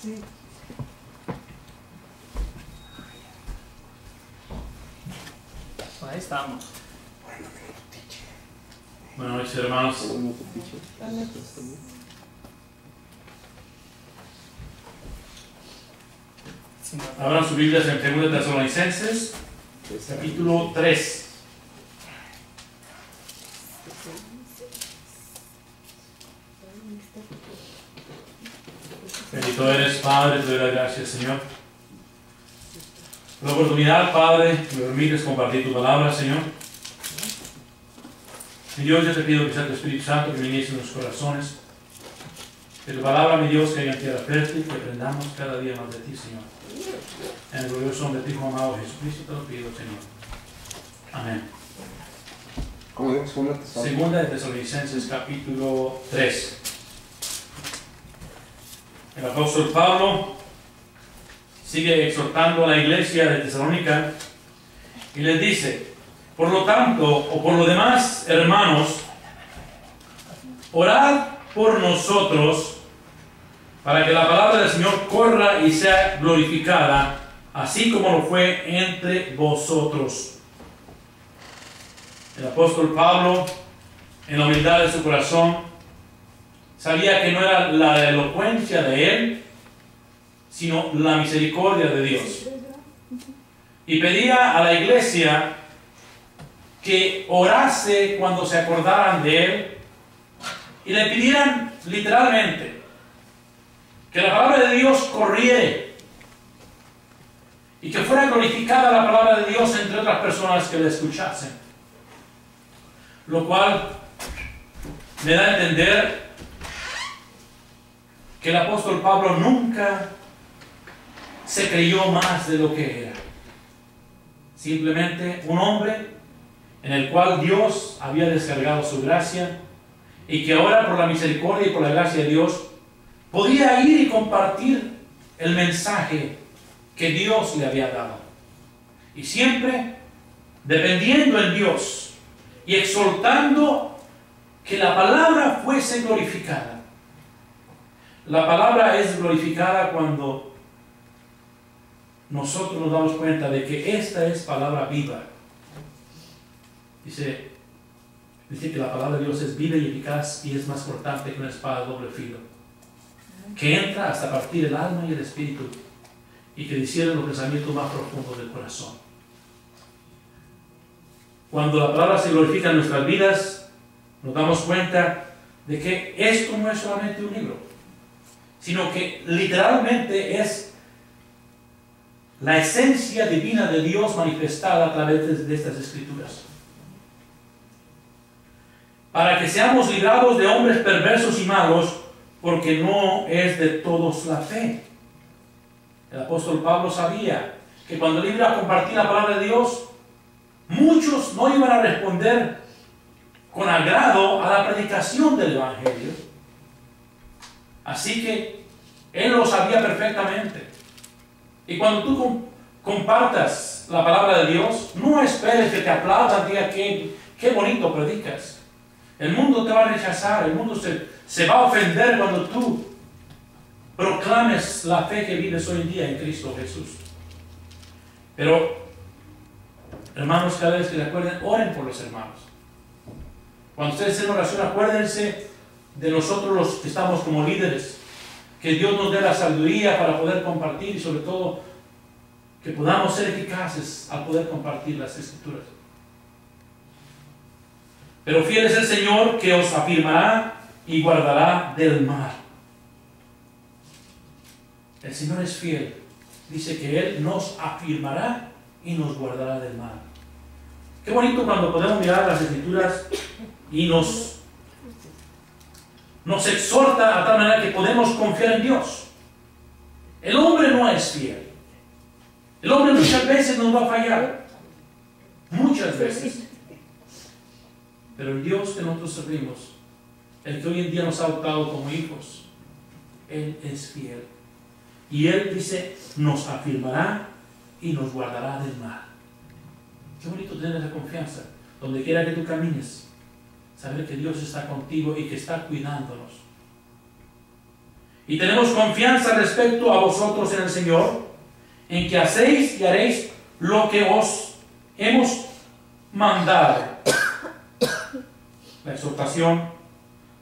Ahí estamos. Buenas noches, hermanos. Abran sus Biblias en 2 Tesalonicenses, capítulo 3. Bendito eres, Padre, te doy las gracias, Señor. Por la oportunidad, Padre, que me permites compartir tu palabra, Señor. Mi Dios, yo te pido que sea tu Espíritu Santo que viniese en nuestros corazones. Que tu palabra, mi Dios, caiga en tierra fértil, que aprendamos cada día más de ti, Señor. En el glorioso nombre de tu Hijo amado Jesucristo te lo pido, Señor. Amén. Segunda de Tesalonicenses, capítulo 3. El apóstol Pablo sigue exhortando a la iglesia de Tesalónica y les dice: por lo tanto, o por lo demás, hermanos, orad por nosotros para que la palabra del Señor corra y sea glorificada, así como lo fue entre vosotros. El apóstol Pablo, en la humildad de su corazón, sabía que no era la elocuencia de él, sino la misericordia de Dios. Y pedía a la iglesia que orase cuando se acordaran de él y le pidieran literalmente que la palabra de Dios corriere y que fuera glorificada la palabra de Dios entre otras personas que le escuchasen. Lo cual me da a entender que el apóstol Pablo nunca se creyó más de lo que era. Simplemente un hombre en el cual Dios había descargado su gracia y que ahora, por la misericordia y por la gracia de Dios, podía ir y compartir el mensaje que Dios le había dado. Y siempre dependiendo en Dios y exhortando que la palabra fuese glorificada. La palabra es glorificada cuando nosotros nos damos cuenta de que esta es palabra viva. Dice que la palabra de Dios es viva y eficaz y es más cortante que una espada de doble filo, que entra hasta partir el alma y el espíritu y que discierne los pensamientos más profundos del corazón. Cuando la palabra se glorifica en nuestras vidas, nos damos cuenta de que esto no es solamente un libro, sino que literalmente es la esencia divina de Dios manifestada a través de estas escrituras. Para que seamos librados de hombres perversos y malos, porque no es de todos la fe. El apóstol Pablo sabía que cuando él iba a compartir la palabra de Dios, muchos no iban a responder con agrado a la predicación del Evangelio. Así que él lo sabía perfectamente. Y cuando tú compartas la palabra de Dios, no esperes que te aplaudan, diga qué bonito predicas. El mundo te va a rechazar, el mundo se va a ofender cuando tú proclames la fe que vives hoy en día en Cristo Jesús. Pero, hermanos, cada vez que se acuerden, oren por los hermanos. Cuando ustedes hacen oración, acuérdense de nosotros los que estamos como líderes. Que Dios nos dé la sabiduría para poder compartir y sobre todo que podamos ser eficaces al poder compartir las Escrituras. Pero fiel es el Señor que os afirmará y guardará del mal. El Señor es fiel. Dice que Él nos afirmará y nos guardará del mal. Qué bonito cuando podemos mirar las Escrituras y nos exhorta a tal manera que podemos confiar en Dios. El hombre no es fiel. El hombre muchas veces nos va a fallar. Muchas veces. Pero el Dios que nosotros servimos, el que hoy en día nos ha adoptado como hijos, Él es fiel. Y Él dice, nos afirmará y nos guardará del mal. Qué bonito tener esa confianza. Donde quiera que tú camines, saber que Dios está contigo y que está cuidándonos. Y tenemos confianza respecto a vosotros en el Señor, en que hacéis y haréis lo que os hemos mandado. La exhortación,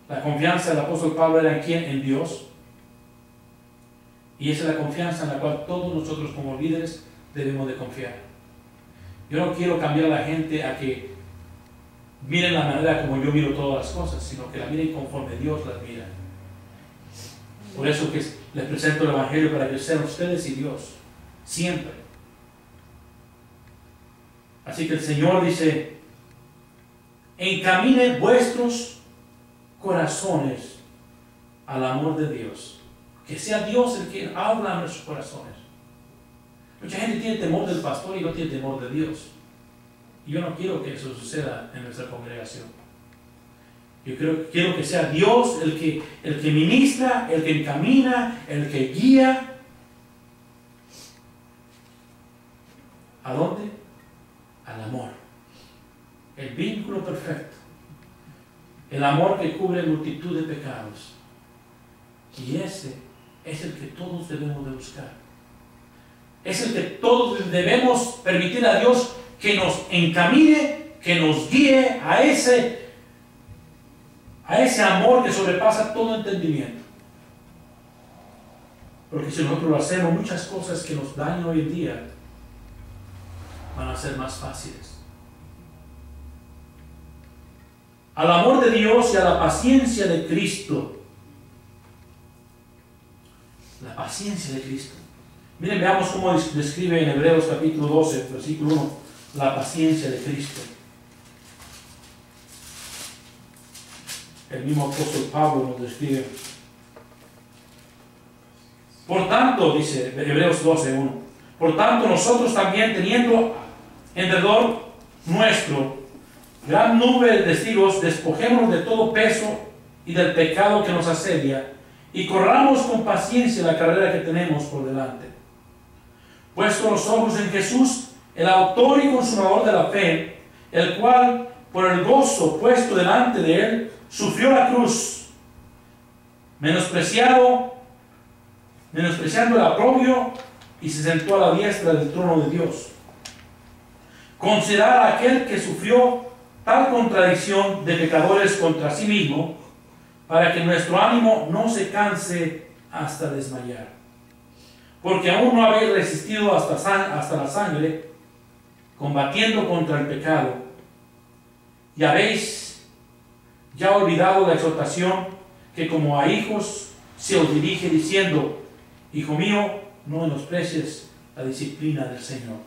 la confianza del apóstol Pablo era en quién, en Dios. Y esa es la confianza en la cual todos nosotros como líderes debemos de confiar. Yo no quiero cambiar a la gente a que miren la manera como yo miro todas las cosas, sino que la miren conforme Dios las mira. Por eso que les presento el Evangelio, para que sean ustedes y Dios, siempre. Así que el Señor dice, encamine vuestros corazones al amor de Dios. Que sea Dios el que habla a nuestros corazones. Mucha gente tiene temor del pastor y no tiene temor de Dios. Y yo no quiero que eso suceda en nuestra congregación. Yo quiero que sea Dios el que ministra, el que encamina, el que guía. ¿A dónde? Al amor. El vínculo perfecto. El amor que cubre multitud de pecados. Y ese es el que todos debemos de buscar. Es el que todos debemos permitir a Dios que nos encamine, que nos guíe a ese amor que sobrepasa todo entendimiento. Porque si nosotros lo hacemos, muchas cosas que nos dañan hoy en día van a ser más fáciles. Al amor de Dios y a la paciencia de Cristo. La paciencia de Cristo. Miren, veamos cómo describe en Hebreos capítulo 12, versículo 1, la paciencia de Cristo. El mismo apóstol Pablo nos describe. Por tanto, dice Hebreos 12, 1, por tanto nosotros también, teniendo en derredor nuestro gran nube de testigos, despojémonos de todo peso y del pecado que nos asedia, y corramos con paciencia la carrera que tenemos por delante. Puesto los ojos en Jesús, el autor y consumador de la fe, el cual, por el gozo puesto delante de él, sufrió la cruz, menospreciando el oprobio, y se sentó a la diestra del trono de Dios. Considerad a aquel que sufrió tal contradicción de pecadores contra sí mismo, para que nuestro ánimo no se canse hasta desmayar. Porque aún no habéis resistido hasta la sangre, combatiendo contra el pecado, y habéis ya olvidado la exhortación que como a hijos se os dirige, diciendo, hijo mío, no menosprecies la disciplina del Señor.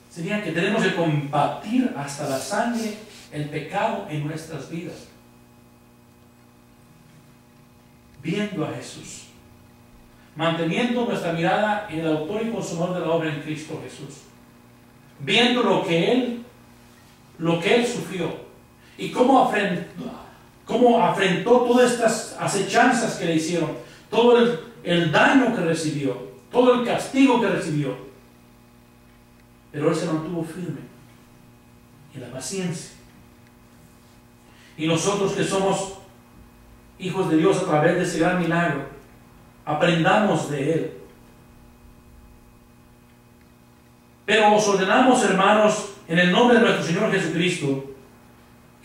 Sería que tenemos que combatir hasta la sangre el pecado en nuestras vidas, viendo a Jesús, manteniendo nuestra mirada en el autor y consumador de la obra en Cristo Jesús, viendo lo que Él sufrió y cómo afrentó todas estas acechanzas que le hicieron, todo el daño que recibió, todo el castigo que recibió. Pero Él se mantuvo firme en la paciencia. Y nosotros que somos hijos de Dios a través de ese gran milagro, aprendamos de Él. Pero os ordenamos, hermanos, en el nombre de nuestro Señor Jesucristo,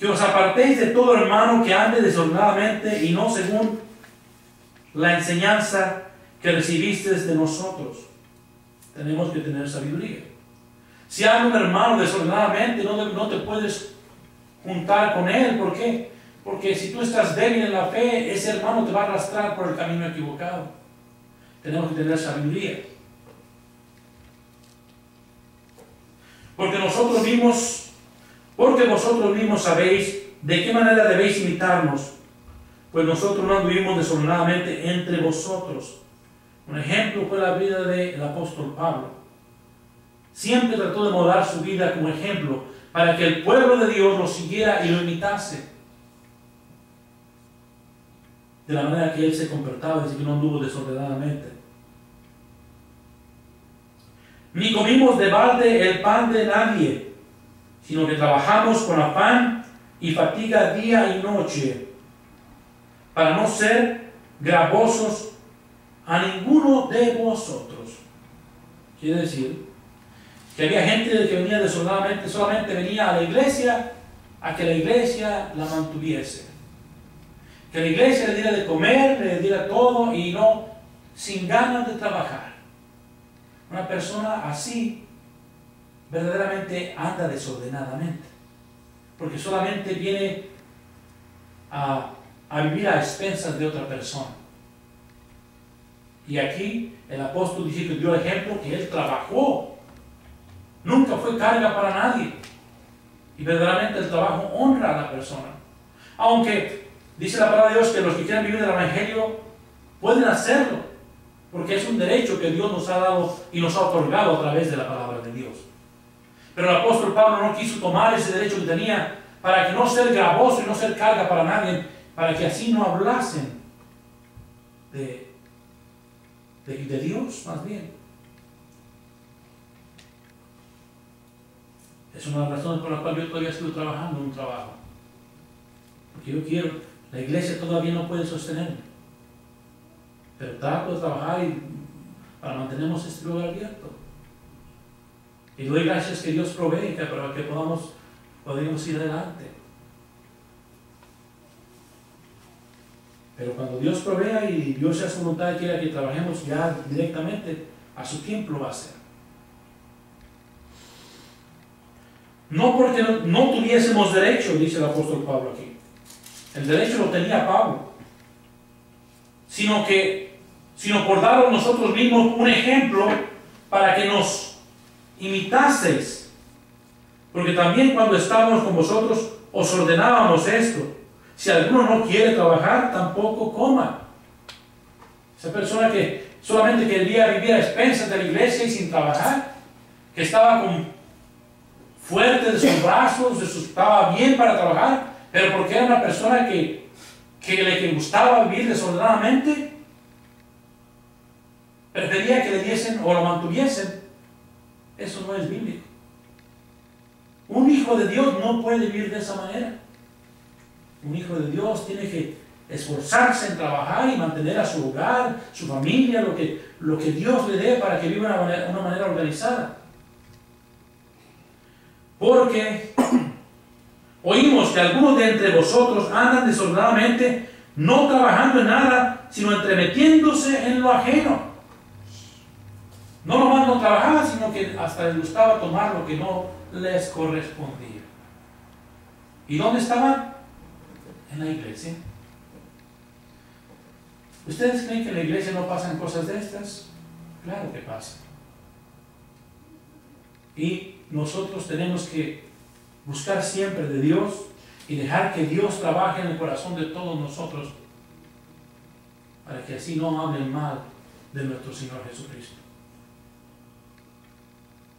que os apartéis de todo hermano que ande desordenadamente y no según la enseñanza que recibisteis de nosotros. Tenemos que tener sabiduría. Si anda un hermano desordenadamente, no te puedes juntar con él. ¿Por qué? Porque si tú estás débil en la fe, ese hermano te va a arrastrar por el camino equivocado. Tenemos que tener sabiduría. Porque vosotros mismos sabéis de qué manera debéis imitarnos, pues nosotros no anduvimos desordenadamente entre vosotros. Un ejemplo fue la vida del apóstol Pablo. Siempre trató de modelar su vida como ejemplo para que el pueblo de Dios lo siguiera y lo imitase. De la manera que él se comportaba, dice que no anduvo desordenadamente. Ni comimos de balde el pan de nadie, sino que trabajamos con afán y fatiga día y noche, para no ser gravosos a ninguno de vosotros. Quiere decir que había gente que venía desordenadamente, solamente venía a la iglesia a que la iglesia la mantuviese. Que la iglesia le diera de comer, le diera todo y no sin ganas de trabajar. Una persona así verdaderamente anda desordenadamente, porque solamente viene a vivir a expensas de otra persona. Y aquí el apóstol dice que dio ejemplo que él trabajó, nunca fue carga para nadie, y verdaderamente el trabajo honra a la persona. Aunque dice la palabra de Dios que los que quieran vivir del evangelio pueden hacerlo, porque es un derecho que Dios nos ha dado y nos ha otorgado a través de la palabra de Dios. Pero el apóstol Pablo no quiso tomar ese derecho que tenía para que no ser gravoso y no ser carga para nadie, para que así no hablasen de Dios, más bien. Es una de las razones por las cuales yo todavía sigo trabajando en un trabajo. Porque yo quiero, la iglesia todavía no puede sostenerme, pero trato de trabajar para mantenernos este lugar abierto. Y doy gracias que Dios provee para que podamos ir adelante. Pero cuando Dios provea y Dios sea su voluntad y quiera que trabajemos ya directamente, a su tiempo lo va a hacer. No porque no tuviésemos derecho, dice el apóstol Pablo aquí. El derecho lo tenía Pablo. Sino por daros nosotros mismos un ejemplo para que nos imitaseis. Porque también cuando estábamos con vosotros os ordenábamos esto. Si alguno no quiere trabajar, tampoco coma. Esa persona que solamente quería vivir a expensas de la iglesia y sin trabajar, que estaba fuerte de sus brazos, estaba bien para trabajar, pero porque era una persona que le gustaba vivir desordenadamente, prefería que le diesen o lo mantuviesen. Eso no es bíblico. Un hijo de Dios no puede vivir de esa manera. Un hijo de Dios tiene que esforzarse en trabajar y mantener a su hogar, su familia, lo que Dios le dé para que viva de una manera organizada. Porque oímos que algunos de entre vosotros andan desordenadamente, no trabajando en nada, sino entremetiéndose en lo ajeno. No nomás no trabajaban, sino que hasta les gustaba tomar lo que no les correspondía. ¿Y dónde estaban? En la iglesia. ¿Ustedes creen que en la iglesia no pasan cosas de estas? Claro que pasan. Y nosotros tenemos que buscar siempre de Dios y dejar que Dios trabaje en el corazón de todos nosotros para que así no hablen mal de nuestro Señor Jesucristo.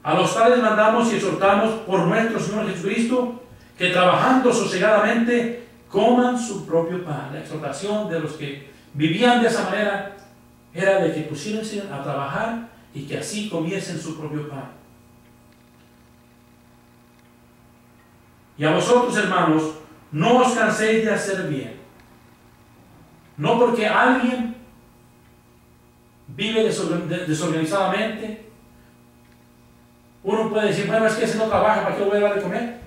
A los tales mandamos y exhortamos por nuestro Señor Jesucristo que trabajando sosegadamente coman su propio pan. La exhortación de los que vivían de esa manera era de que pusiesen a trabajar y que así comiesen su propio pan. Y a vosotros, hermanos, no os canséis de hacer bien. No porque alguien vive desorganizadamente, uno puede decir, bueno, es que ese no trabaja, ¿para qué le voy a dar de comer?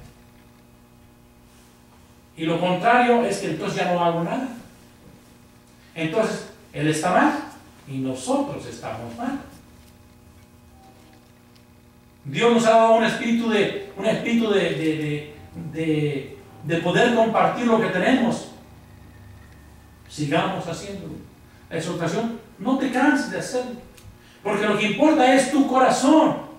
Y lo contrario es que entonces ya no hago nada. Entonces, él está mal y nosotros estamos mal. Dios nos ha dado un espíritu de poder compartir lo que tenemos. Sigamos haciéndolo. La exhortación, no te canses de hacerlo, porque lo que importa es tu corazón.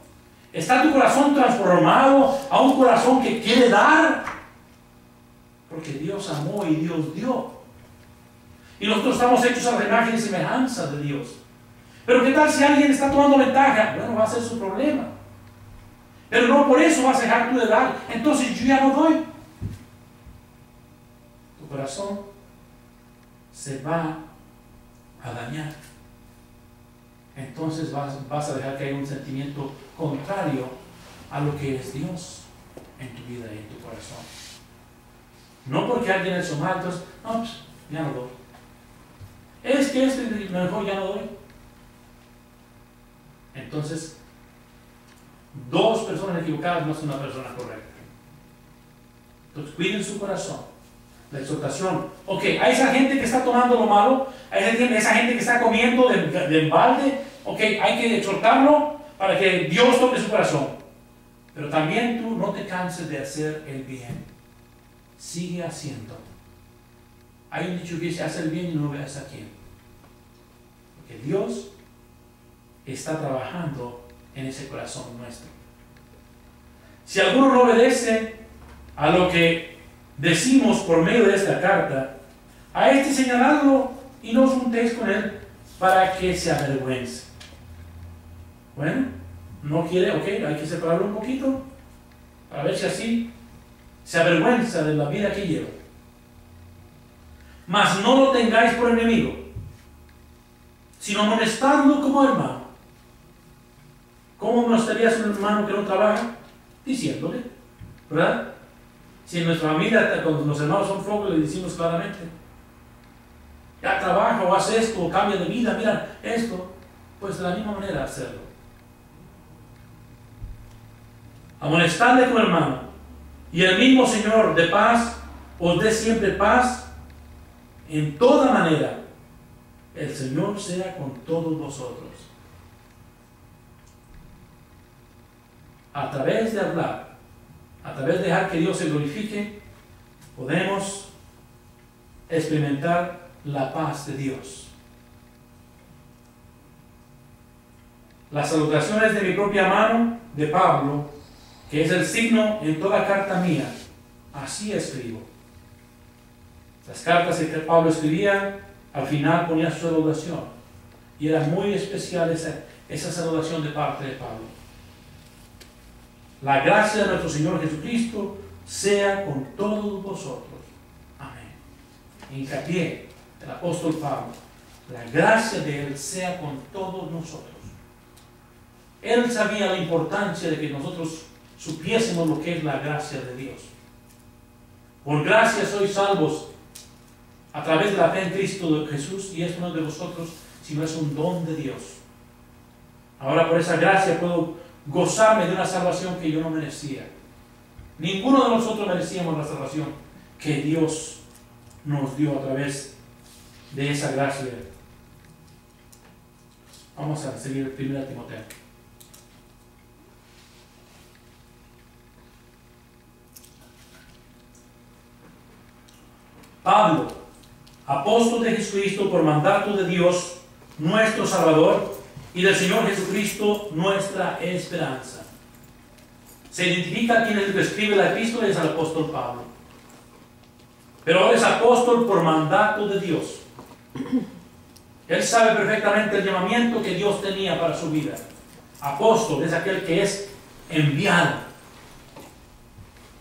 ¿Está tu corazón transformado a un corazón que quiere dar? Porque Dios amó y Dios dio. Y nosotros estamos hechos a la imagen y semejanza de Dios. Pero ¿qué tal si alguien está tomando ventaja? Bueno, va a ser su problema. Pero no por eso vas a dejar tú de dar. Entonces yo ya no doy. Tu corazón se va a dañar. Entonces vas a dejar que haya un sentimiento contrario a lo que es Dios en tu vida y en tu corazón. No porque alguien hizo mal, entonces, no, pues, ya no doy. Es que mejor ya no doy. Entonces, dos personas equivocadas no son una persona correcta. Entonces, cuiden su corazón. La exhortación. Ok, a esa gente que está tomando lo malo, a esa gente que está comiendo de balde, ok, hay que exhortarlo para que Dios toque su corazón. Pero también tú no te canses de hacer el bien. Sigue haciendo. Hay un dicho que dice, haz el bien y no veas a quién. Porque Dios está trabajando en ese corazón nuestro. Si alguno no obedece a lo que decimos por medio de esta carta, a este señaladlo y no os juntéis con él para que se avergüence. Bueno, no quiere, ok, hay que separarlo un poquito para ver si así se avergüenza de la vida que lleva. Mas no lo tengáis por enemigo, sino amonestadlo como hermano. ¿Cómo amonestarías a un hermano que no trabaja? Diciéndole, ¿verdad? Si en nuestra familia, cuando los hermanos son flojos, le decimos claramente, ya trabaja o hace esto, o cambia de vida, mira esto, pues de la misma manera hacerlo. Amonestadle como hermano, y el mismo Señor de paz os dé siempre paz en toda manera. El Señor sea con todos vosotros. A través de hablar, a través de dejar que Dios se glorifique, podemos experimentar la paz de Dios. Las salutaciones de mi propia mano, de Pablo, que es el signo en toda carta mía, así escribo. Las cartas que Pablo escribía, al final ponía su salutación, y era muy especial esa salutación de parte de Pablo. La gracia de nuestro Señor Jesucristo sea con todos vosotros. Amén. Hincapié del apóstol Pablo. La gracia de Él sea con todos nosotros. Él sabía la importancia de que nosotros supiésemos lo que es la gracia de Dios. Por gracia sois salvos a través de la fe en Cristo de Jesús, y esto no es de vosotros, sino es un don de Dios. Ahora por esa gracia puedo gozarme de una salvación que yo no merecía. Ninguno de nosotros merecíamos la salvación que Dios nos dio a través de esa gracia. Vamos a seguir 1 Timoteo. Pablo, apóstol de Jesucristo por mandato de Dios, nuestro Salvador, y del Señor Jesucristo, nuestra esperanza. Se identifica quien es el que escribe la epístola, es el apóstol Pablo. Pero ahora es apóstol por mandato de Dios. Él sabe perfectamente el llamamiento que Dios tenía para su vida. Apóstol es aquel que es enviado.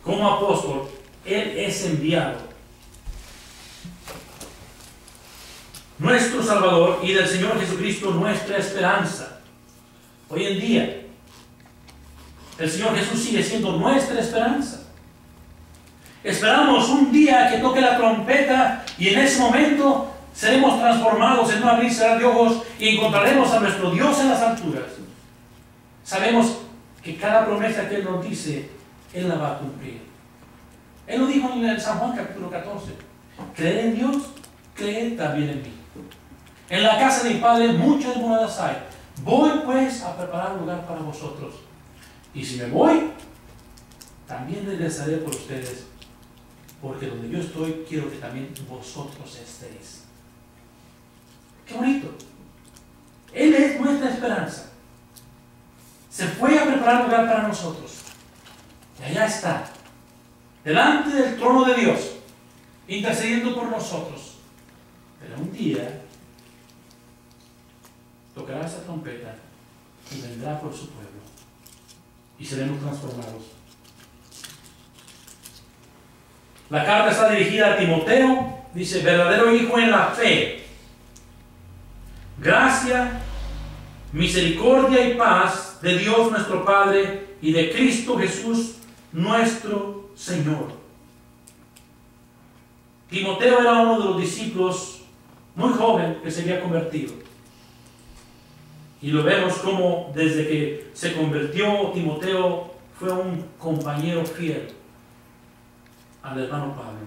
Como apóstol, Él es enviado. Nuestro Salvador y del Señor Jesucristo nuestra esperanza. Hoy en día, el Señor Jesús sigue siendo nuestra esperanza. Esperamos un día que toque la trompeta y en ese momento seremos transformados en un abrir y cerrar de ojos y encontraremos a nuestro Dios en las alturas. Sabemos que cada promesa que Él nos dice, Él la va a cumplir. Él lo dijo en San Juan capítulo 14. Creer en Dios, creed también en mí. En la casa de mi Padre muchas moradas hay. Voy pues a preparar un lugar para vosotros. Y si me voy, también regresaré por ustedes, porque donde yo estoy, quiero que también vosotros estéis. ¡Qué bonito! Él es nuestra esperanza. Se fue a preparar un lugar para nosotros. Y allá está, delante del trono de Dios, intercediendo por nosotros. Pero un día tocará esa trompeta y vendrá por su pueblo y seremos transformados. La carta está dirigida a Timoteo, dice, verdadero hijo en la fe, gracia, misericordia y paz de Dios nuestro Padre y de Cristo Jesús nuestro Señor. Timoteo era uno de los discípulos muy joven, que se había convertido. Y lo vemos como desde que se convirtió Timoteo fue un compañero fiel al hermano Pablo.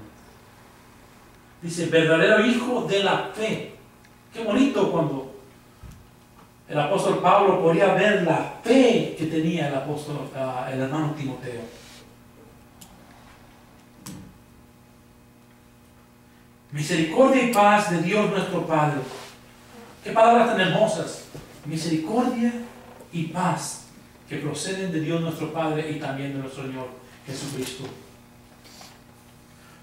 Dice, verdadero hijo de la fe. Qué bonito cuando el apóstol Pablo podía ver la fe que tenía el hermano Timoteo. Misericordia y paz de Dios nuestro Padre. Qué palabras tan hermosas. Misericordia y paz que proceden de Dios nuestro Padre y también de nuestro Señor Jesucristo.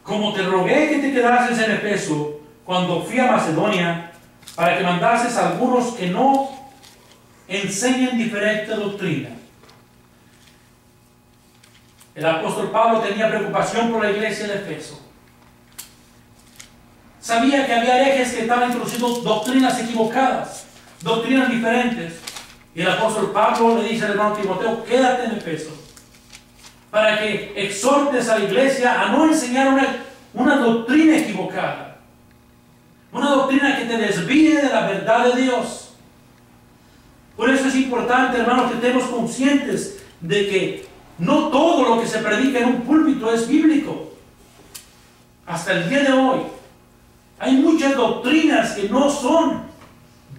Como te rogué que te quedases en Efeso cuando fui a Macedonia, para que mandases a algunos que no enseñen diferente doctrina. El apóstol Pablo tenía preocupación por la iglesia de Efeso. Sabía que había herejes que estaban introduciendo doctrinas equivocadas, doctrinas diferentes. Y el apóstol Pablo le dice al hermano Timoteo, quédate en Efeso, para que exhortes a la iglesia a no enseñar una doctrina equivocada, una doctrina que te desvíe de la verdad de Dios. Por eso es importante, hermanos, que estemos conscientes de que no todo lo que se predica en un púlpito es bíblico. Hasta el día de hoy hay muchas doctrinas que no son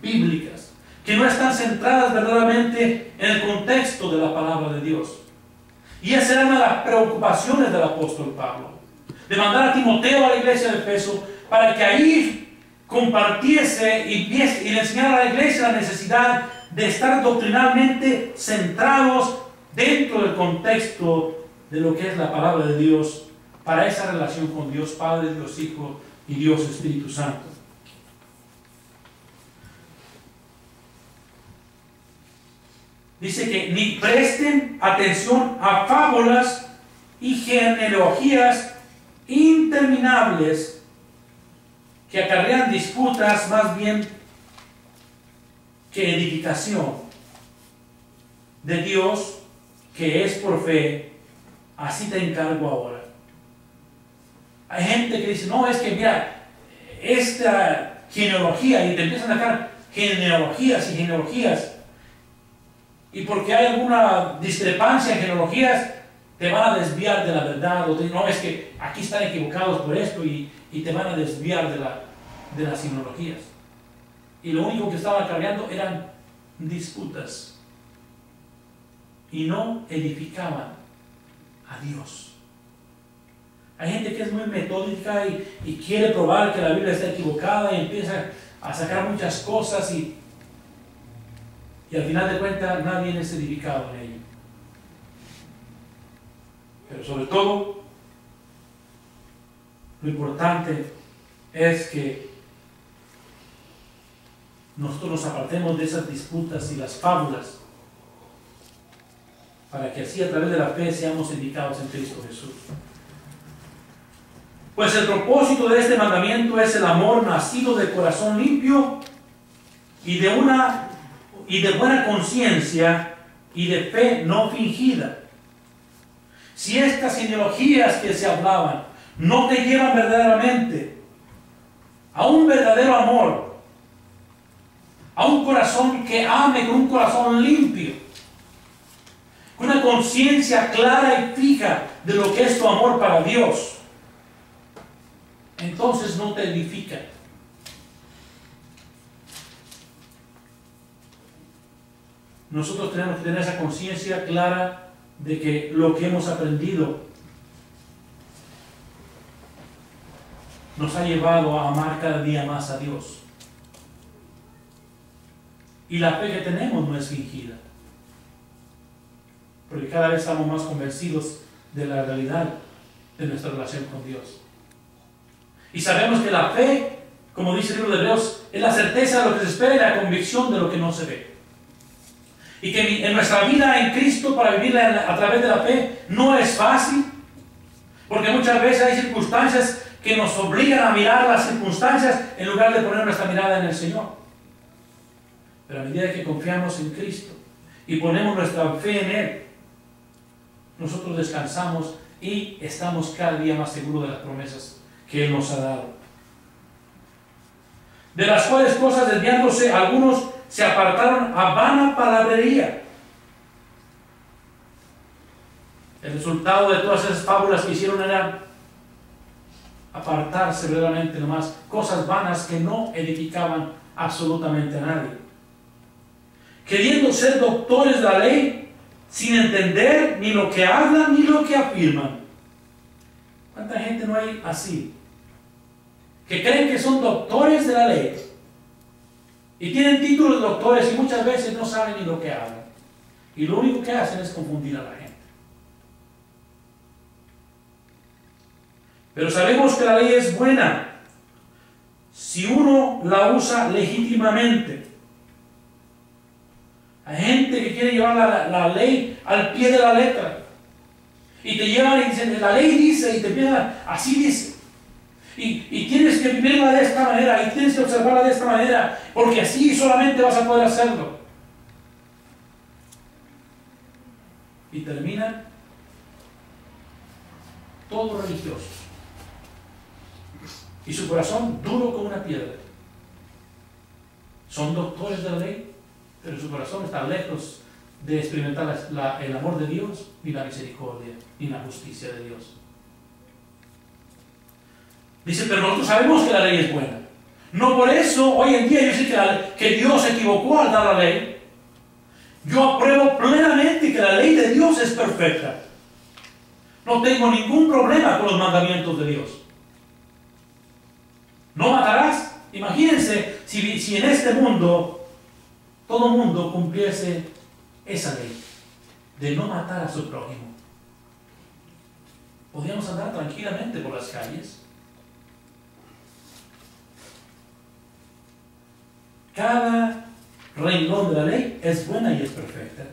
bíblicas, que no están centradas verdaderamente en el contexto de la palabra de Dios. Y esa era una de las preocupaciones del apóstol Pablo, de mandar a Timoteo a la iglesia de Efeso para que ahí compartiese y le enseñara a la iglesia la necesidad de estar doctrinalmente centrados dentro del contexto de lo que es la palabra de Dios, para esa relación con Dios Padre, Dios Hijo y Dios Espíritu Santo. Dice que ni presten atención a fábulas y genealogías interminables que acarrean disputas más bien que edificación de Dios, que es por fe. Así te encargo ahora. Hay gente que dice, no, es que mira, esta genealogía, y te empiezan a sacar genealogías y genealogías, y porque hay alguna discrepancia en genealogías, te van a desviar de la verdad, o no, es que aquí están equivocados por esto, y te van a desviar de las genealogías. Y lo único que estaban acarreando eran disputas, y no edificaban a Dios. Hay gente que es muy metódica y quiere probar que la Biblia está equivocada y empieza a sacar muchas cosas y al final de cuentas nadie es edificado en ello. Pero sobre todo, lo importante es que nosotros nos apartemos de esas disputas y las fábulas, para que así a través de la fe seamos edificados en Cristo Jesús. Pues el propósito de este mandamiento es el amor nacido de corazón limpio y de buena conciencia y de fe no fingida. Si estas genealogías que se hablaban no te llevan verdaderamente a un verdadero amor, a un corazón que ame con un corazón limpio, con una conciencia clara y fija de lo que es tu amor para Dios, entonces no te edifica. Nosotros tenemos que tener esa conciencia clara de que lo que hemos aprendido nos ha llevado a amar cada día más a Dios. Y la fe que tenemos no es fingida, porque cada vez estamos más convencidos de la realidad de nuestra relación con Dios. Y sabemos que la fe, como dice el libro de Hebreos, es la certeza de lo que se espera y la convicción de lo que no se ve. Y que en nuestra vida en Cristo, para vivirla a través de la fe, no es fácil, porque muchas veces hay circunstancias que nos obligan a mirar las circunstancias en lugar de poner nuestra mirada en el Señor. Pero a medida que confiamos en Cristo y ponemos nuestra fe en Él, nosotros descansamos y estamos cada día más seguros de las promesas que Él nos ha dado. de las cuales cosas desviándose algunos se apartaron a vana palabrería. El resultado de todas esas fábulas que hicieron era apartarse verdaderamente nomás, cosas vanas que no edificaban absolutamente a nadie. Queriendo ser doctores de la ley, sin entender ni lo que hablan ni lo que afirman. ¿Cuánta gente no hay así? Que creen que son doctores de la ley y tienen títulos de doctores y muchas veces no saben ni lo que hablan. Y lo único que hacen es confundir a la gente. Pero sabemos que la ley es buena si uno la usa legítimamente. Hay gente que quiere llevar la ley al pie de la letra. Y te llevan y dicen, la ley dice, y te empiezan, así dice. Y tienes que vivirla de esta manera, y tienes que observarla de esta manera, porque así solamente vas a poder hacerlo. Y terminan todos religiosos. Y su corazón duro como una piedra. Son doctores de la ley, pero su corazón está lejos de experimentar el amor de Dios, ni la misericordia, ni la justicia de Dios. Dice, pero nosotros sabemos que la ley es buena. No por eso, hoy en día yo sé que Dios se equivocó al dar la ley. Yo apruebo plenamente que la ley de Dios es perfecta. No tengo ningún problema con los mandamientos de Dios. No matarás. Imagínense si en este mundo todo el mundo cumpliese esa ley de no matar a su prójimo. Podríamos andar tranquilamente por las calles. Cada renglón de la ley es buena y es perfecta.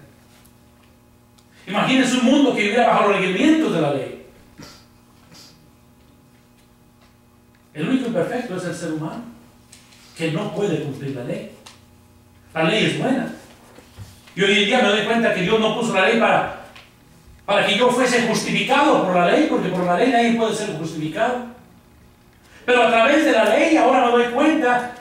Imagínense un mundo que viviera bajo los requerimientos de la ley. El único imperfecto es el ser humano, que no puede cumplir la ley. La ley es buena. Y hoy en día me doy cuenta que Dios no puso la ley para que yo fuese justificado por la ley, porque por la ley nadie puede ser justificado. Pero a través de la ley ahora me doy cuenta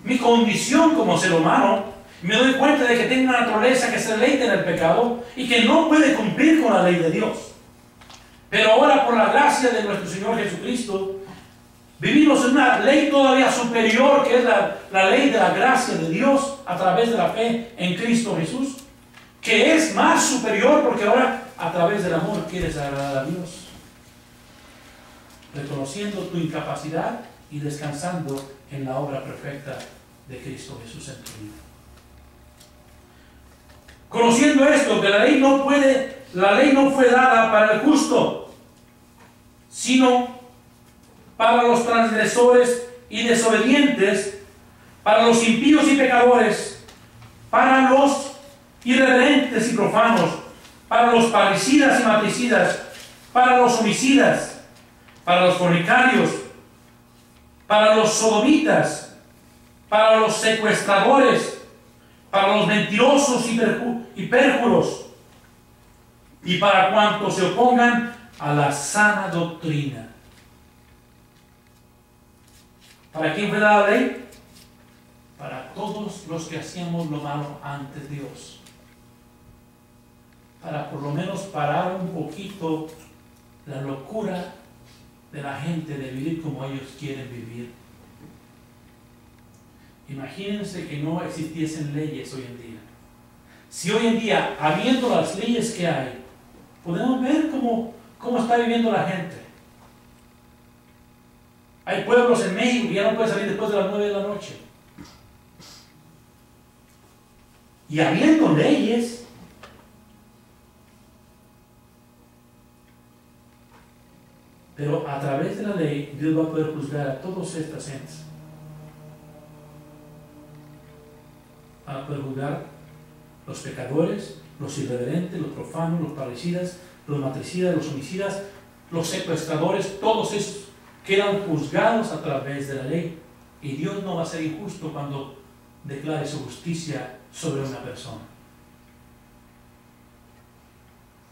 mi condición como ser humano, me doy cuenta de que tengo una naturaleza que se deleita en el pecado y que no puede cumplir con la ley de Dios. Pero ahora por la gracia de nuestro Señor Jesucristo, vivimos en una ley todavía superior, que es la ley de la gracia de Dios a través de la fe en Cristo Jesús, que es más superior porque ahora a través del amor quieres agradar a Dios, reconociendo tu incapacidad y descansando en la obra perfecta de Cristo Jesús en tu vida. Conociendo esto, que la ley no fue dada para el justo, sino para los transgresores y desobedientes, para los impíos y pecadores, para los irreverentes y profanos, para los parricidas y matricidas, para los homicidas, para los fornicarios, para los sodomitas, para los secuestradores, para los mentirosos y pérjuros, y para cuantos se opongan a la sana doctrina. ¿Para quién fue dada la ley? Para todos los que hacíamos lo malo ante Dios. Para por lo menos parar un poquito la locura de la gente de vivir como ellos quieren vivir. Imagínense que no existiesen leyes hoy en día. Si hoy en día, habiendo las leyes que hay, podemos ver cómo está viviendo la gente. Hay pueblos en México que ya no pueden salir después de las 9 de la noche. Y habiendo leyes, pero a través de la ley, Dios va a poder juzgar a todas estas gentes. Va a poder juzgar los pecadores, los irreverentes, los profanos, los parricidas, los matricidas, los homicidas, los secuestradores, todos esos quedan juzgados a través de la ley. Y Dios no va a ser injusto cuando declare su justicia sobre una persona.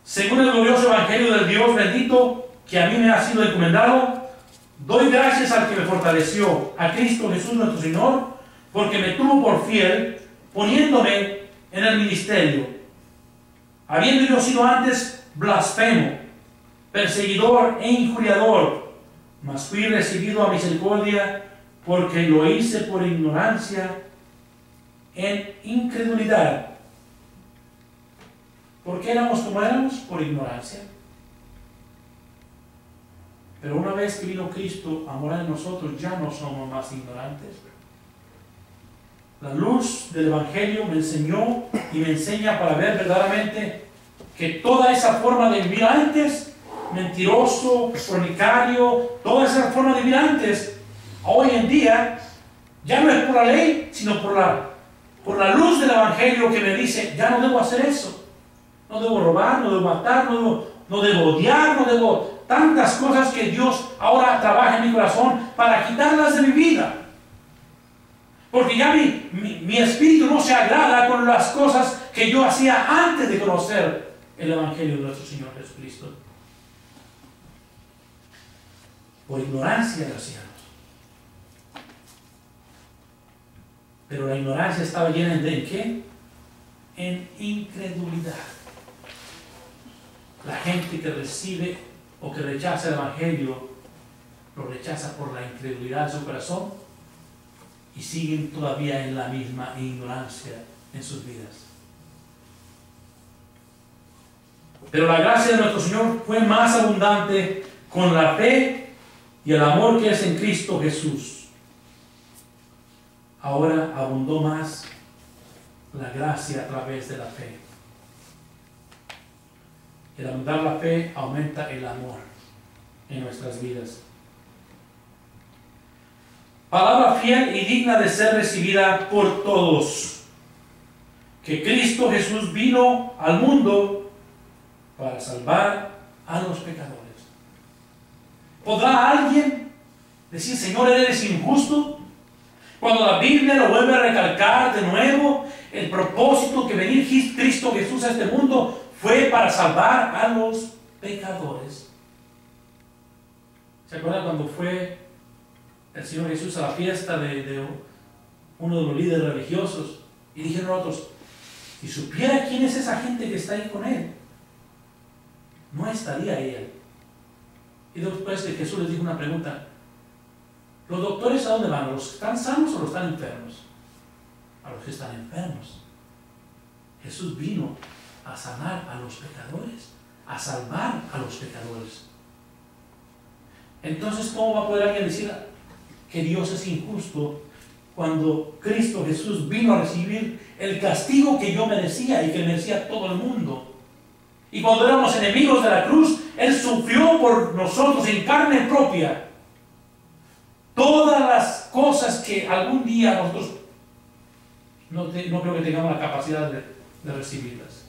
Según el glorioso evangelio del Dios bendito que a mí me ha sido encomendado, Doy gracias al que me fortaleció, a Cristo Jesús nuestro Señor, porque me tuvo por fiel, poniéndome en el ministerio. Habiendo yo sido antes blasfemo, perseguidor e injuriador, mas fui recibido a misericordia, porque lo hice por ignorancia, en incredulidad. ¿Por qué éramos como éramos? Por ignorancia. Pero una vez que vino Cristo a morar en nosotros, ya no somos más ignorantes. La luz del Evangelio me enseñó y me enseña para ver verdaderamente que toda esa forma de vivir antes, mentiroso, fornicario, toda esa forma de vivir antes, hoy en día, ya no es por la ley, sino por la luz del Evangelio que me dice, ya no debo hacer eso. No debo robar, no debo matar, no debo odiar, no debo... Tantas cosas que Dios ahora trabaja en mi corazón para quitarlas de mi vida. Porque ya mi espíritu no se agrada con las cosas que yo hacía antes de conocer el Evangelio de nuestro Señor Jesucristo. Por ignorancia lo hacíamos. Pero la ignorancia estaba llena de ¿qué? En incredulidad. La gente que recibe o que rechaza el Evangelio, lo rechaza por la incredulidad de su corazón y siguen todavía en la misma ignorancia en sus vidas. Pero la gracia de nuestro Señor fue más abundante con la fe y el amor que es en Cristo Jesús. Ahora abundó más la gracia a través de la fe. El abundar la fe aumenta el amor en nuestras vidas. Palabra fiel y digna de ser recibida por todos. Que Cristo Jesús vino al mundo para salvar a los pecadores. ¿Podrá alguien decir, Señor, eres injusto? Cuando la Biblia lo vuelve a recalcar de nuevo, el propósito que venir Cristo Jesús a este mundo fue para salvar a los pecadores. ¿Se acuerdan cuando fue el Señor Jesús a la fiesta de uno de los líderes religiosos? Y dijeron otros, si supiera quién es esa gente que está ahí con él, no estaría él. Y después de Jesús les dijo una pregunta, ¿los doctores a dónde van? ¿A los que están sanos o los que están enfermos? A los que están enfermos. Jesús vino a sanar a los pecadores, a salvar a los pecadores. Entonces, ¿cómo va a poder alguien decir que Dios es injusto cuando Cristo Jesús vino a recibir el castigo que yo merecía y que merecía todo el mundo? Y cuando éramos enemigos de la cruz, Él sufrió por nosotros en carne propia todas las cosas que algún día nosotros no creo que tengamos la capacidad de recibirlas.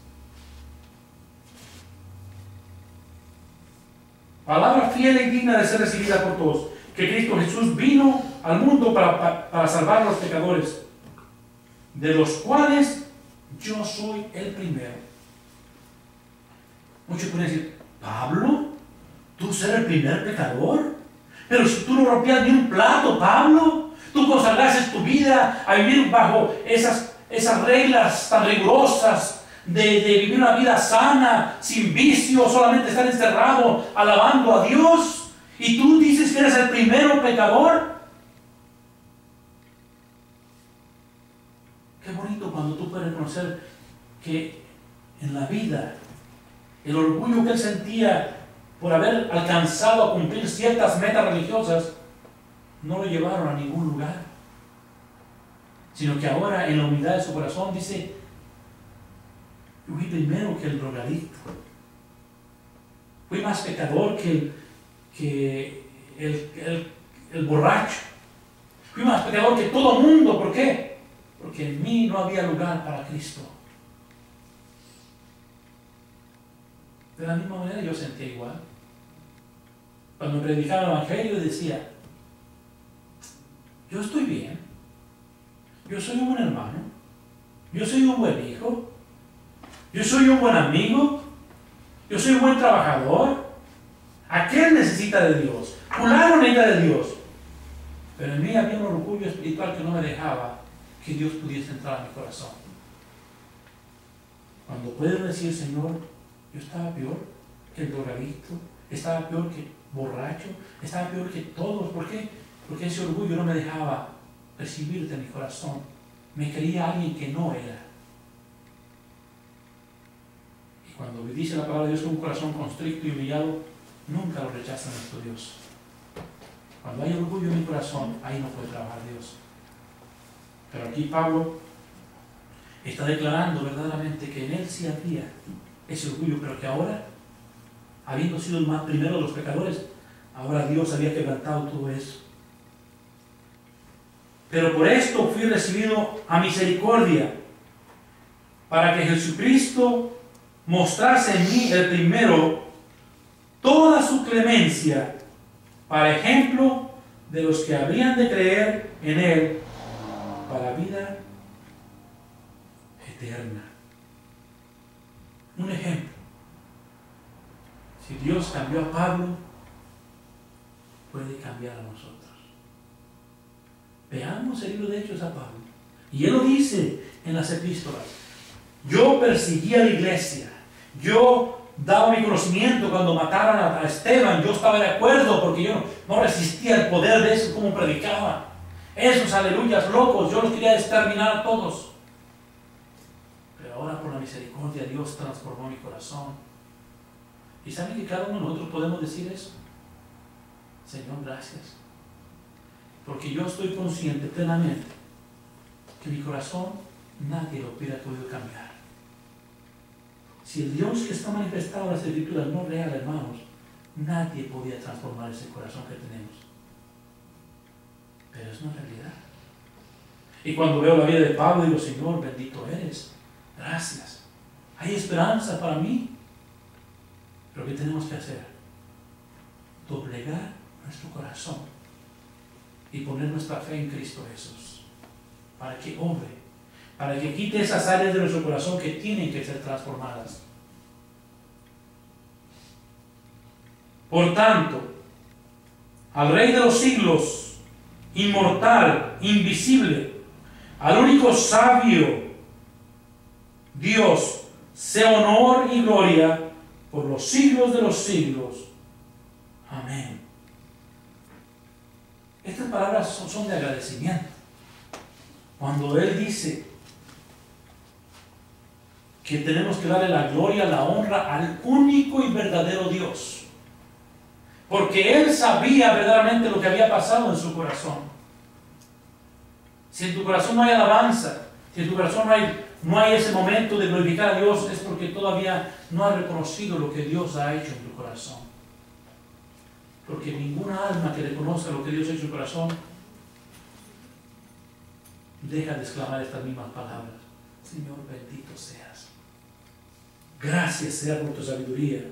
Palabra fiel y digna de ser recibida por todos. Que Cristo Jesús vino al mundo para salvar a los pecadores, de los cuales yo soy el primero. Muchos pueden decir, Pablo, ¿tú ser el primer pecador? Pero si tú no rompías ni un plato, Pablo, tú consagraste tu vida a vivir bajo esas reglas tan rigurosas de vivir una vida sana, sin vicio, solamente estar encerrado, alabando a Dios, y tú dices que eres el primero pecador. Qué bonito cuando tú puedes reconocer que en la vida el orgullo que él sentía por haber alcanzado a cumplir ciertas metas religiosas no lo llevaron a ningún lugar, sino que ahora en la humildad de su corazón dice, yo fui primero que el drogadicto, fui más pecador que el borracho, fui más pecador que todo el mundo. ¿Por qué? Porque en mí no había lugar para Cristo. De la misma manera yo sentía igual. Cuando me predicaba el Evangelio decía, yo estoy bien, yo soy un buen hermano, yo soy un buen hijo, yo soy un buen amigo, yo soy un buen trabajador. ¿A qué necesita de Dios? Juraron la ira de Dios. Pero en mí había un orgullo espiritual que no me dejaba que Dios pudiese entrar a mi corazón. Cuando puedo decir, Señor, yo estaba peor que el drogadicto, estaba peor que borracho, estaba peor que todos. ¿Por qué? Porque ese orgullo no me dejaba recibirte en mi corazón. Me creía alguien que no era. Y cuando dice la palabra de Dios que un corazón constricto y humillado nunca lo rechaza nuestro Dios. Cuando hay orgullo en mi corazón, ahí no puede trabajar Dios. Pero aquí Pablo está declarando verdaderamente que en él sí había ese orgullo, pero que ahora, habiendo sido el más primero de los pecadores, ahora Dios había quebrantado todo eso. Pero por esto fui recibido a misericordia, para que Jesucristo mostrase en mí el primero toda su clemencia, para ejemplo de los que habrían de creer en él para vida eterna. Un ejemplo. Si Dios cambió a Pablo, puede cambiar a nosotros. Veamos el libro de Hechos a Pablo. Y él lo dice en las epístolas. Yo perseguía a la iglesia. Yo daba mi conocimiento cuando mataron a Esteban. Yo estaba de acuerdo porque yo no resistía el poder de eso como predicaba. Esos aleluyas locos, yo los quería exterminar a todos. Pero ahora por la misericordia Dios transformó mi corazón. ¿Y saben que cada uno de nosotros podemos decir eso? Señor, gracias. Porque yo estoy consciente plenamente que mi corazón nadie lo hubiera podido cambiar. Si el Dios que está manifestado en las Escrituras no es real, hermanos, nadie podía transformar ese corazón que tenemos. Pero es una realidad. Y cuando veo la vida de Pablo, digo, Señor, bendito eres. Gracias. Hay esperanza para mí. Pero ¿qué tenemos que hacer? Doblegar nuestro corazón y poner nuestra fe en Cristo Jesús. Para que obre. Para que quite esas áreas de nuestro corazón que tienen que ser transformadas. Por tanto, al Rey de los siglos, inmortal, invisible, al único sabio Dios, sea honor y gloria por los siglos de los siglos. Amén. Estas palabras son de agradecimiento. Cuando Él dice que tenemos que darle la gloria, la honra al único y verdadero Dios. Porque Él sabía verdaderamente lo que había pasado en su corazón. Si en tu corazón no hay alabanza, si en tu corazón no hay ese momento de glorificar a Dios, es porque todavía no has reconocido lo que Dios ha hecho en tu corazón. Porque ninguna alma que reconozca lo que Dios ha hecho en su corazón deja de exclamar estas mismas palabras. Señor, bendito seas. Gracias sea por tu sabiduría.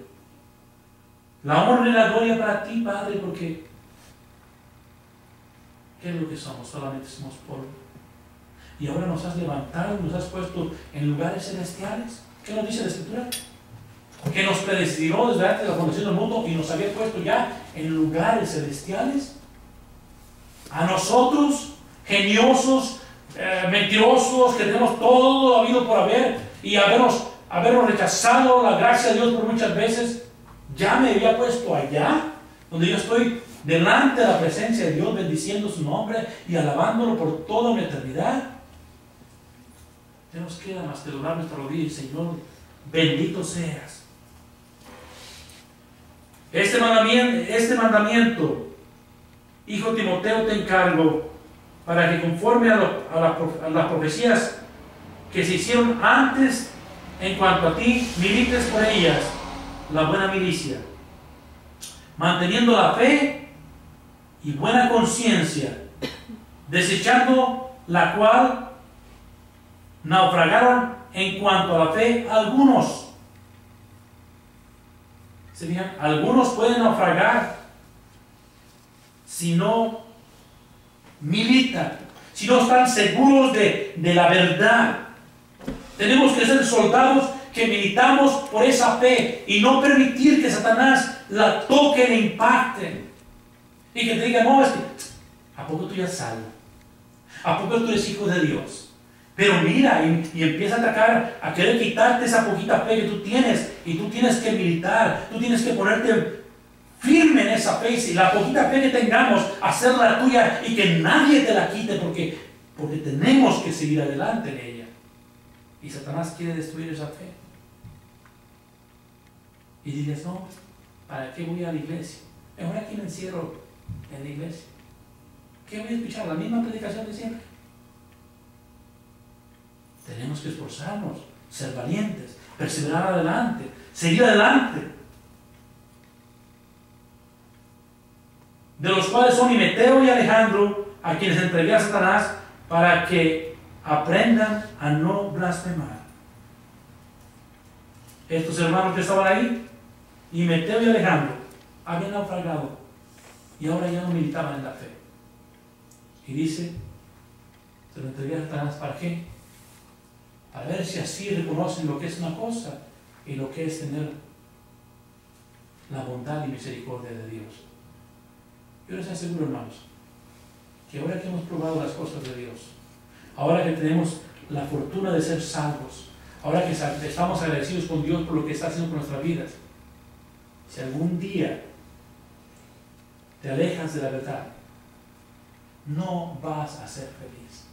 La honra y la gloria para ti, Padre, porque ¿qué es lo que somos? Solamente somos polvo. Y ahora nos has levantado, nos has puesto en lugares celestiales. ¿Qué nos dice la Escritura? Que nos predestinó desde antes de la fundación del mundo y nos había puesto ya en lugares celestiales. A nosotros, geniosos, mentirosos, que tenemos todo habido por haber y habernos rechazado la gracia de Dios por muchas veces, ya me había puesto allá, donde yo estoy delante de la presencia de Dios, bendiciendo su nombre y alabándolo por toda una eternidad. ¿Qué nos queda más que doblar nuestra rodilla y Señor, bendito seas? Este mandamiento, hijo Timoteo, te encargo, para que conforme a las profecías que se hicieron antes en cuanto a ti, milites por ellas la buena milicia, manteniendo la fe y buena conciencia, desechando la cual naufragaron en cuanto a la fe algunos. ¿Serían? Algunos pueden naufragar si no militan, si no están seguros de la verdad. Tenemos que ser soldados que militamos por esa fe y no permitir que Satanás la toque e impacte. Y que te diga, no, es que, ¿a poco tú ya eres salvo? ¿A poco tú eres hijo de Dios? Pero mira, y empieza a atacar, a querer quitarte esa poquita fe que tú tienes, y tú tienes que militar, tú tienes que ponerte firme en esa fe, y la poquita fe que tengamos, hacerla tuya, y que nadie te la quite, porque tenemos que seguir adelante en ella. Y Satanás quiere destruir esa fe. Y dices, no, ¿para qué voy a la iglesia? Mejor aquí me encierro en la iglesia. ¿Qué voy a escuchar? La misma predicación de siempre. Tenemos que esforzarnos, ser valientes, perseverar adelante, seguir adelante. De los cuales son Himeneo y Alejandro, a quienes entregué a Satanás, para que aprendan a no blasfemar. Estos hermanos que estaban ahí, Himeneo y Alejandro, habían naufragado y ahora ya no militaban en la fe. Y dice, se lo entregué a Satanás, ¿para qué? Para ver si así reconocen lo que es una cosa y lo que es tener la bondad y misericordia de Dios. Yo les aseguro, hermanos, que ahora que hemos probado las cosas de Dios, ahora que tenemos la fortuna de ser salvos, ahora que estamos agradecidos con Dios por lo que está haciendo con nuestras vidas, si algún día te alejas de la verdad, no vas a ser feliz.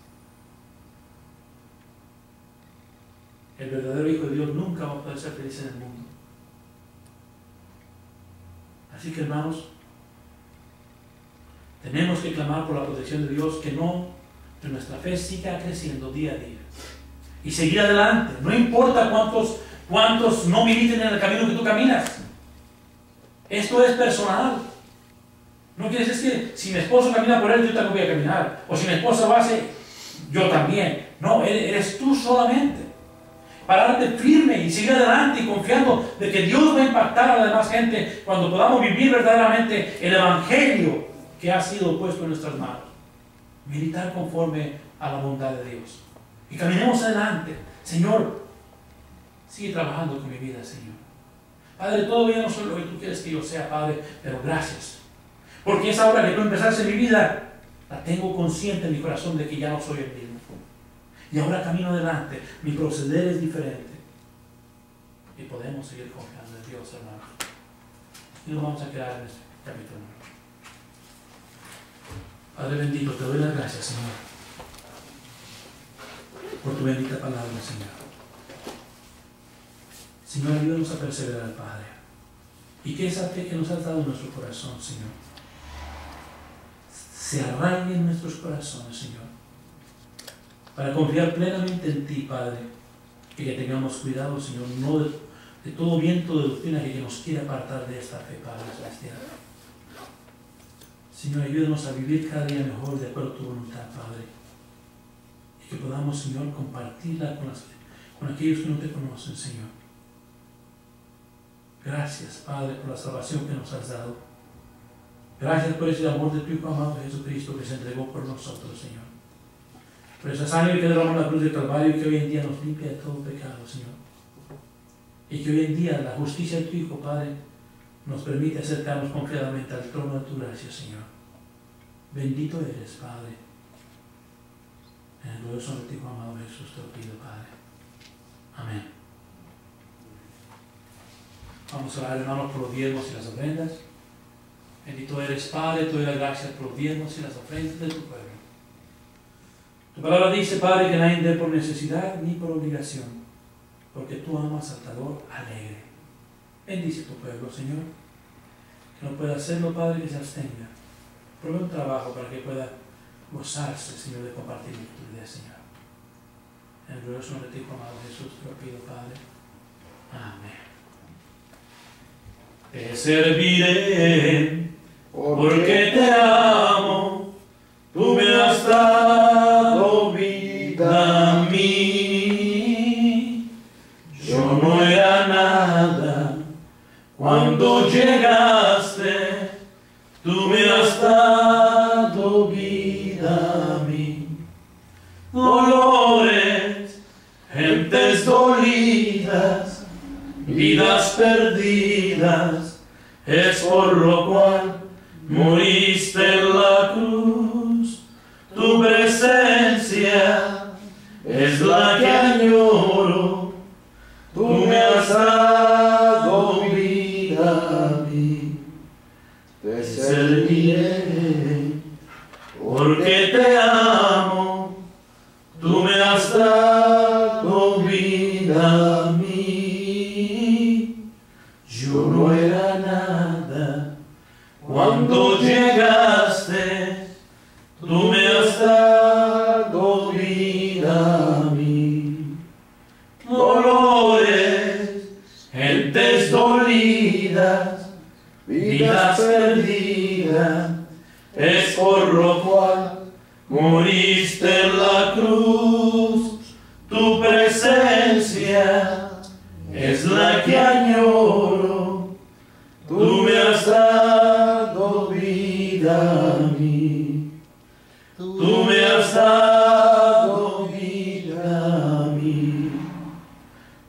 El verdadero Hijo de Dios nunca va a poder ser feliz en el mundo. Así que, hermanos, tenemos que clamar por la protección de Dios, que nuestra fe siga creciendo día a día. Y seguir adelante. No importa cuántos no militen en el camino que tú caminas. Esto es personal. No quiere decir que si mi esposo camina por él, yo también voy a caminar. O si mi esposa lo hace, yo también. No, eres tú solamente. Pararte firme y seguir adelante y confiando de que Dios va a impactar a la demás gente cuando podamos vivir verdaderamente el Evangelio que ha sido puesto en nuestras manos. Militar conforme a la bondad de Dios. Y caminemos adelante. Señor, sigue trabajando con mi vida, Señor. Padre, todavía no soy lo que tú quieres que yo sea, Padre, pero gracias. Porque esa obra que tú empezaste en mi vida, la tengo consciente en mi corazón de que ya no soy el mismo. Y ahora camino adelante, mi proceder es diferente. Y podemos seguir confiando en Dios, hermanos. Y nos vamos a quedar en este capítulo. Padre bendito, te doy las gracias, Señor, por tu bendita palabra, Señor. Señor, ayúdanos a perseverar, Padre. Y que esa fe que nos has dado en nuestro corazón, Señor, se arraigue en nuestros corazones, Señor, para confiar plenamente en ti, Padre, y que tengamos cuidado, Señor, no de todo viento de doctrina que nos quiera apartar de esta fe, Padre celestial. Señor, ayúdanos a vivir cada día mejor de acuerdo a tu voluntad, Padre, y que podamos, Señor, compartirla con aquellos que no te conocen, Señor. Gracias, Padre, por la salvación que nos has dado. Gracias por ese amor de tu Hijo amado Jesucristo que se entregó por nosotros, Señor. Por esa sangre que derramó en la cruz de Calvario y que hoy en día nos limpia de todo pecado, Señor. Y que hoy en día la justicia de tu Hijo, Padre, nos permite acercarnos confiadamente al trono de tu gracia, Señor. Bendito eres, Padre. En el glorioso de tu Hijo amado Jesús te lo pido, Padre. Amén. Vamos a orar, hermanos, por los diezmos y las ofrendas. Bendito eres, Padre, te doy las gracias por los diezmos y las ofrendas de tu pueblo. Tu palabra dice, Padre, que nadie dé por necesidad ni por obligación, porque tú amas al dador alegre. Bendice tu pueblo, Señor. Que no pueda hacerlo, Padre, que se abstenga. Provee un trabajo para que pueda gozarse, Señor, de compartir tu vida, Señor. En el glorioso nombre de tu Hijo amado Jesús te lo pido, Padre. Amén. Te serviré porque te amo. Tú me has dado vida a mí. Yo no era nada cuando llegaste. Tú me has dado vida a mí. Dolores, gentes dolidas, vidas perdidas, es por lo cual moriste en la cruz, tu presencia es la que añoro, tú me has dado vida a mí, te serviré, porque te amo, tú me has dado vida a mí, yo no era nada. Cuando llegaste, tú me has dado vida a mí. Dolores, gentes dolidas, vidas perdidas, es por lo cual moriste en la cruz. Tu presencia es la que añoro, tú me has dado vida a mí, tú me has dado vida a mí,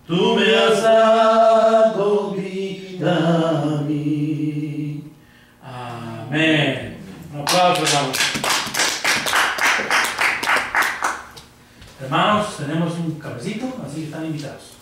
tú me has dado vida a mí. Amén. Un aplauso, hermanos. Hermanos, tenemos un cafecito, así que están invitados.